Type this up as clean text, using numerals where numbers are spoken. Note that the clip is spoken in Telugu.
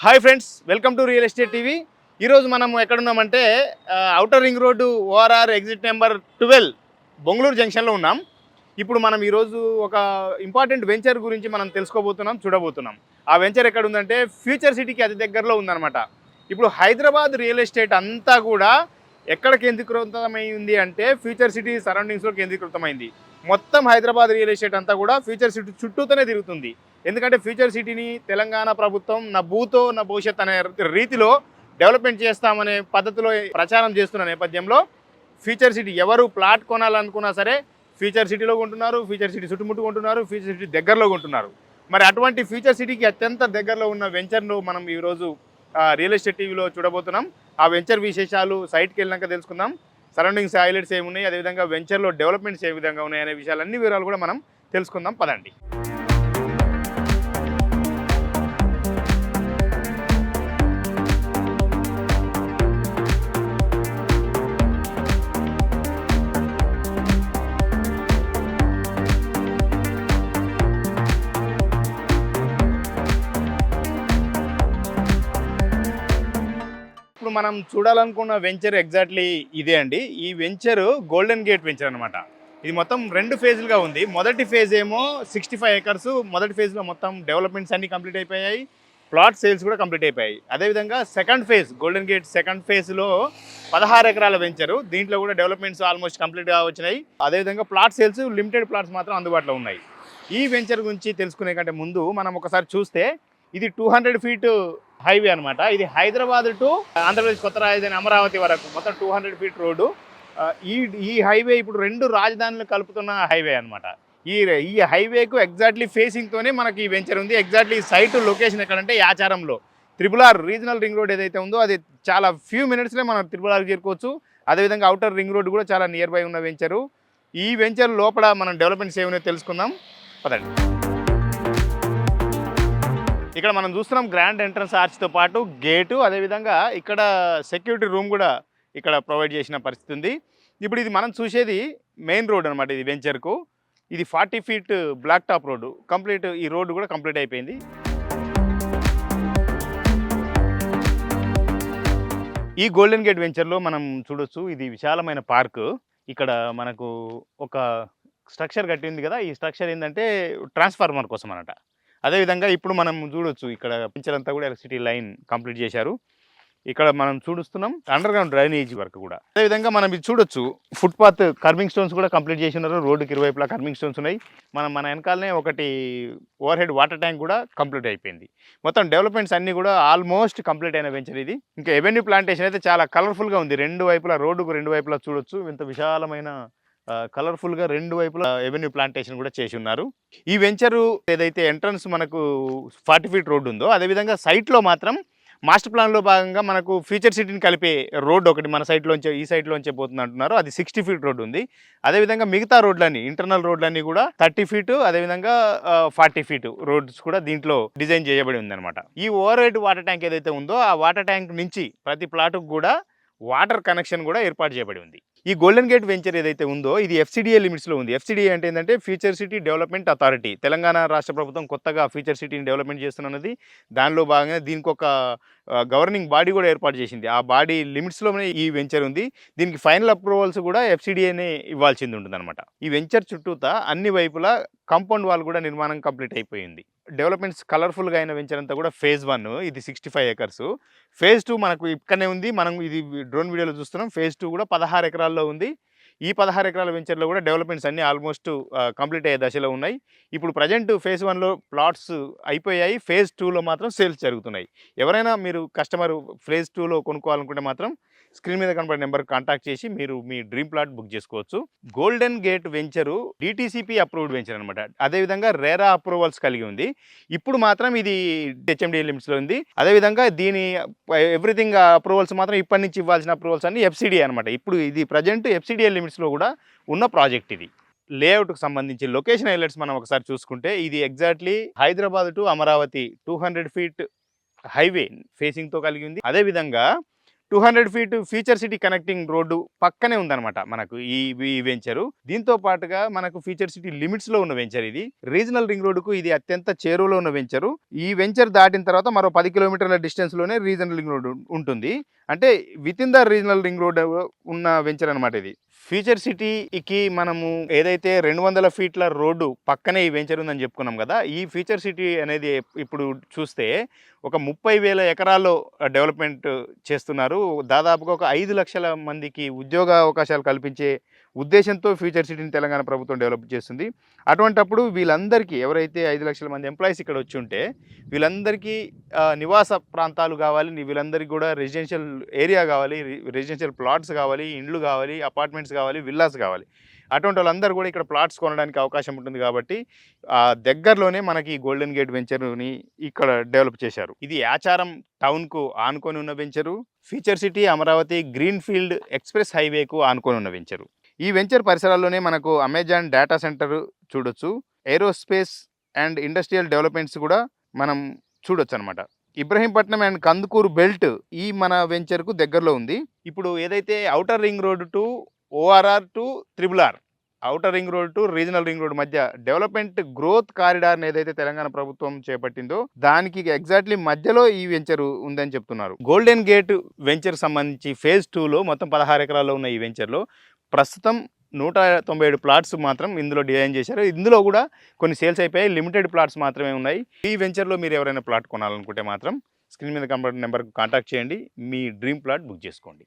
Hi friends, welcome to real estate TV. ఈరోజు మనం ఎక్కడున్నామంటే outer ring road ORR exit number 12 Bongulur జంక్షన్లో ఉన్నాం. ఇప్పుడు మనం ఈరోజు ఒక ఇంపార్టెంట్ వెంచర్ గురించి మనం తెలుసుకోబోతున్నాం, చూడబోతున్నాం. ఆ వెంచర్ ఎక్కడ ఉందంటే ఫ్యూచర్ సిటీకి అతి దగ్గరలో ఉందన్నమాట. ఇప్పుడు హైదరాబాద్ రియల్ ఎస్టేట్ అంతా కూడా ఎక్కడ కేంద్రీకృతమైంది అంటే ఫ్యూచర్ సిటీ సరౌండింగ్స్లో కేంద్రీకృతమైంది. మొత్తం హైదరాబాద్ రియల్ ఎస్టేట్ అంతా కూడా ఫ్యూచర్ సిటీ చుట్టూతోనే తిరుగుతుంది. ఎందుకంటే ఫ్యూచర్ సిటీని తెలంగాణ ప్రభుత్వం నా భూతో నా భవిష్యత్ అనే రీతిలో డెవలప్మెంట్ చేస్తామనే పద్ధతిలో ప్రచారం చేస్తున్న నేపథ్యంలో ఫ్యూచర్ సిటీ ఎవరు ప్లాట్ కొనాలనుకున్నా సరే ఫ్యూచర్ సిటీలో కొంటున్నారు, ఫ్యూచర్ సిటీ చుట్టుముట్టు కొంటున్నారు, ఫ్యూచర్ సిటీ దగ్గరలో కొంటున్నారు. మరి అటువంటి ఫ్యూచర్ సిటీకి అత్యంత దగ్గరలో ఉన్న వెంచర్ను మనం ఈరోజు రియల్ ఎస్టేట్ టీవీలో చూడబోతున్నాం. ఆ వెంచర్ విశేషాలు సైట్కి వెళ్ళినాక తెలుసుకుందాం. సరౌండింగ్స్ హైలైట్స్ ఏమున్నాయి, అదేవిధంగా వెంచర్లో డెవలప్మెంట్స్ ఏ విధంగా ఉన్నాయి అనే విషయాలన్నీ వివరాలు కూడా మనం తెలుసుకుందాం. పదండి. ఇప్పుడు మనం చూడాలనుకున్న వెంచర్ ఎగ్జాక్ట్లీ ఇదే అండి. ఈ వెంచర్ గోల్డెన్ గేట్ వెంచర్ అనమాట. ఇది మొత్తం 2 ఫేజ్లుగా ఉంది. మొదటి ఫేజ్ ఏమో 65 ఏకర్స్. మొదటి ఫేజ్లో మొత్తం డెవలప్మెంట్స్ అన్నీ కంప్లీట్ అయిపోయాయి, ప్లాట్ సేల్స్ కూడా కంప్లీట్ అయిపోయాయి. అదేవిధంగా second phase golden gate second ఫేజ్లో 16 ఎకరాల వెంచరు. దీంట్లో కూడా డెవలప్మెంట్స్ ఆల్మోస్ట్ కంప్లీట్గా వచ్చినాయి. అదేవిధంగా ప్లాట్ సేల్స్ లిమిటెడ్ ప్లాట్స్ మాత్రం అందుబాటులో ఉన్నాయి. ఈ వెంచర్ గురించి తెలుసుకునే కంటే ముందు మనం ఒకసారి చూస్తే ఇది 200 ఫీట్ హైవే అనమాట. ఇది హైదరాబాద్ టు ఆంధ్రప్రదేశ్ కొత్త రాజధాని అమరావతి వరకు మొత్తం 200 ఫీట్ రోడ్డు. ఈ హైవే ఇప్పుడు 2 రాజధానులు కలుపుతున్న హైవే అనమాట. ఈ హైవేకు ఎగ్జాక్ట్లీ ఫేసింగ్తోనే మనకి ఈ వెంచర్ ఉంది. ఎగ్జాక్ట్లీ సైట్ లొకేషన్ ఎక్కడంటే యాచారంలో త్రిపుల్-ఆర్ రీజనల్ రింగ్ రోడ్ ఏదైతే ఉందో అది చాలా ఫ్యూ మినిట్స్లో మనం త్రిపుల్-ఆర్కి చేరుకోవచ్చు. అదేవిధంగా అవుటర్ రింగ్ రోడ్ కూడా చాలా నియర్ బై ఉన్న వెంచరు. ఈ వెంచర్ లోపల మనం డెవలప్మెంట్స్ ఏమైనా తెలుసుకుందాం, పదండి. ఇక్కడ మనం చూస్తున్నాం గ్రాండ్ ఎంట్రన్స్ ఆర్చ్తో పాటు గేటు, అదేవిధంగా ఇక్కడ సెక్యూరిటీ రూమ్ కూడా ఇక్కడ ప్రొవైడ్ చేసిన పరిస్థితి ఉంది. ఇప్పుడు ఇది మనం చూసేది మెయిన్ రోడ్ అనమాట. ఇది వెంచర్కు ఇది 40 feet black top road. Complete ఈ రోడ్డు కూడా కంప్లీట్ అయిపోయింది. ఈ గోల్డెన్ గేట్ వెంచర్లో మనం చూడొచ్చు, ఇది విశాలమైన పార్కు. ఇక్కడ మనకు ఒక స్ట్రక్చర్ కట్టింది కదా, ఈ స్ట్రక్చర్ ఏంటంటే ట్రాన్స్ఫార్మర్ కోసం అనమాట. అదేవిధంగా ఇప్పుడు మనం చూడొచ్చు ఇక్కడ పింఛలంతా కూడా ఎలక్ట్రిసిటీ లైన్ కంప్లీట్ చేశారు. ఇక్కడ మనం చూస్తున్నాం అండర్ గ్రౌండ్ డ్రైనేజ్ వర్క్ కూడా. అదేవిధంగా మనం ఇది చూడొచ్చు, ఫుట్పాత్ కర్వింగ్ స్టోన్స్ కూడా కంప్లీట్ చేసినారు. రోడ్డుకి ఇరువైపులా కర్వింగ్ స్టోన్స్ ఉన్నాయి. మన వెనకాలనే ఒకటి ఓవర్ హెడ్ వాటర్ ట్యాంక్ కూడా కంప్లీట్ అయిపోయింది. మొత్తం డెవలప్మెంట్స్ అన్నీ కూడా ఆల్మోస్ట్ కంప్లీట్ అయిన వెంచర్ ఇది. ఇంకా ఎవెన్యూ ప్లాంటేషన్ అయితే చాలా కలర్ఫుల్గా ఉంది. 2 వైపులా రోడ్డుకు 2 వైపులా చూడొచ్చు ఇంత విశాలమైన కలర్ఫుల్గా 2 వైపులా ఎవెన్యూ ప్లాంటేషన్ కూడా చేసి ఉన్నారు. ఈ వెంచరు ఏదైతే ఎంట్రన్స్ మనకు 40 ఫీట్ రోడ్డు ఉందో అదేవిధంగా సైట్లో మాత్రం మాస్టర్ ప్లాన్లో భాగంగా మనకు ఫ్యూచర్ సిటీని కలిపే రోడ్డు ఒకటి మన సైట్లోంచే ఈ సైట్లోంచే పోతుంది అంటున్నారు. అది 60 ఫీట్ రోడ్డు ఉంది. అదేవిధంగా మిగతా రోడ్లన్నీ ఇంటర్నల్ రోడ్లన్నీ కూడా 30 ఫీటు అదేవిధంగా 40 ఫీటు రోడ్స్ కూడా దీంట్లో డిజైన్ చేయబడి ఉందన్నమాట. ఈ ఓవర్ హెడ్ వాటర్ ట్యాంక్ ఏదైతే ఉందో ఆ వాటర్ ట్యాంక్ నుంచి ప్రతి ప్లాటుకు కూడా వాటర్ కనెక్షన్ కూడా ఏర్పాటు చేయబడి ఉంది. ఈ గోల్డెన్ గేట్ వెంచర్ ఏదైతే ఉందో ఇది FCDA లిమిట్స్లో ఉంది. FCDA అంటే ఏంటంటే future city development authority. Telangana రాష్ట్ర ప్రభుత్వం కొత్తగా ఫ్యూచర్ సిటీని డెవలప్మెంట్ చేస్తున్నది. దానిలో భాగంగా దీనికి ఒక గవర్నింగ్ బాడీ కూడా ఏర్పాటు చేసింది. ఆ బాడీ లిమిట్స్లోనే ఈ వెంచర్ ఉంది. దీనికి ఫైనల్ అప్రూవల్స్ కూడా FCDAనే ఇవ్వాల్సింది ఉంటుందన్నమాట. ఈ వెంచర్ చుట్టూతా అన్ని వైపులా కాంపౌండ్ వాల్ కూడా నిర్మాణం కంప్లీట్ అయిపోయింది. డెవలప్మెంట్స్ కలర్ఫుల్గా అయిన వెంచర్ అంతా కూడా ఫేజ్ 1 ఇది 65 ఏకర్స్. ఫేజ్ 2 మనకు ఇక్కడనే ఉంది. మనం ఇది డ్రోన్ వీడియోలో చూస్తున్నాం. ఫేజ్ 2 కూడా 16 ఎకరాల్లో ఉంది. ఈ 16 ఎకరాల వెంచర్లో కూడా డెవలప్మెంట్స్ అన్నీ ఆల్మోస్ట్ కంప్లీట్ అయ్యే దశలో ఉన్నాయి. ఇప్పుడు ప్రజెంట్ ఫేజ్ 1లో ప్లాట్స్ అయిపోయాయి. ఫేజ్ 2లో మాత్రం సేల్స్ జరుగుతున్నాయి. ఎవరైనా మీరు కస్టమర్ ఫేజ్ 2లో కొనుక్కోవాలనుకుంటే మాత్రం స్క్రీన్ మీద కనబడే నెంబర్ కాంటాక్ట్ చేసి మీరు మీ డ్రీమ్ ప్లాట్ బుక్ చేసుకోవచ్చు. Golden gate venture DTCP approved venture అనమాట. అదేవిధంగా రేరా అప్రూవల్స్ కలిగి ఉంది. ఇప్పుడు మాత్రం ఇది HMDA లిమిట్స్లో ఉంది. అదేవిధంగా దీని ఎవ్రీథింగ్ అప్రూవల్స్ మాత్రం ఇప్పటి నుంచి ఇవ్వాల్సిన అప్రూవల్స్ అన్ని FCDA అనమాట. ఇప్పుడు ఇది ప్రజెంట్ FCDA లిమిట్స్లో కూడా ఉన్న ప్రాజెక్ట్ ఇది. లేఅవుట్కి సంబంధించి లొకేషన్ హైలైట్స్ మనం ఒకసారి చూసుకుంటే ఇది exactly Hyderabad to Amaravati 200 feet highway ఫేసింగ్తో కలిగి ఉంది. అదేవిధంగా 200 feet future city connecting road పక్కనే ఉందన్నమాట మనకు ఈ వెంచరు. దీంతో పాటుగా మనకు ఫ్యూచర్ సిటీ లిమిట్స్లో ఉన్న వెంచర్ ఇది. రీజనల్ రింగ్ రోడ్డుకు ఇది అత్యంత చేరువలో ఉన్న వెంచరు. ఈ వెంచర్ దాటిన తర్వాత మరో 10 కిలోమీటర్ల డిస్టెన్స్లోనే రీజనల్ రింగ్ రోడ్ ఉంటుంది. అంటే with in the regional ring road ఉన్న వెంచర్ అనమాట ఇది. ఫ్యూచర్ సిటీకి మనము ఏదైతే 200 ఫీట్ల రోడ్డు పక్కనే ఈ వెంచర్ ఉందని చెప్పుకున్నాం కదా, ఈ ఫ్యూచర్ సిటీ అనేది ఇప్పుడు చూస్తే ఒక 30,000 ఎకరాల్లో డెవలప్మెంట్ చేస్తున్నారు. దాదాపుగా ఒక 5 లక్షల మందికి ఉద్యోగ అవకాశాలు కల్పించే ఉద్దేశంతో ఫ్యూచర్ సిటీని తెలంగాణ ప్రభుత్వం డెవలప్ చేస్తుంది. అటువంటప్పుడు వీళ్ళందరికీ ఎవరైతే 5 లక్షల మంది ఎంప్లాయీస్ ఇక్కడ వచ్చి ఉంటే వీళ్ళందరికీ నివాస ప్రాంతాలు కావాలి, వీళ్ళందరికీ కూడా రెసిడెన్షియల్ ఏరియా కావాలి, రెసిడెన్షియల్ ప్లాట్స్ కావాలి, ఇండ్లు కావాలి, అపార్ట్మెంట్స్ కావాలి, విల్లాస్ కావాలి. అటువంటి వాళ్ళందరూ కూడా ఇక్కడ ప్లాట్స్ కొనడానికి అవకాశం ఉంటుంది కాబట్టి దగ్గరలోనే మనకి గోల్డెన్ గేట్ వెంచర్ని ఇక్కడ డెవలప్ చేశారు. ఇది యాచారం టౌన్కు ఆనుకొని ఉన్న venture. Future city Amaravati green field express హైవేకు ఆనుకొని ఉన్న వెంచరు. ఈ వెంచర్ పరిసరాల్లోనే మనకు అమెజాన్ డేటా సెంటర్ చూడొచ్చు, ఏరోస్పేస్ అండ్ ఇండస్ట్రియల్ డెవలప్మెంట్స్ కూడా మనం చూడొచ్చు అనమాట. ఇబ్రహీంపట్నం అండ్ కందుకూరు బెల్ట్ ఈ మన వెంచర్కు దగ్గరలో ఉంది. ఇప్పుడు ఏదైతే outer ring road to ORR to RRR, outer ring road to regional ring road మధ్య డెవలప్మెంట్ గ్రోత్ కారిడార్ని ఏదైతే తెలంగాణ ప్రభుత్వం చేపట్టిందో దానికి ఎగ్జాక్ట్లీ మధ్యలో ఈ వెంచర్ ఉందని చెప్తున్నారు. గోల్డెన్ గేట్ వెంచర్ సంబంధించి ఫేజ్ 2లో మొత్తం 16 ఎకరాల్లో ఉన్న ఈ వెంచర్లో ప్రస్తుతం 197 ప్లాట్స్ మాత్రం ఇందులో డిజైన్ చేశారు. ఇందులో కూడా కొన్ని సేల్స్ అయిపోయాయి, లిమిటెడ్ ప్లాట్స్ మాత్రమే ఉన్నాయి. ఈ వెంచర్లో మీరు ఎవరైనా ప్లాట్ కొనాలనుకుంటే మాత్రం స్క్రీన్ మీద కనబడే నెంబర్కి కాంటాక్ట్ చేయండి, మీ డ్రీమ్ ప్లాట్ బుక్ చేసుకోండి.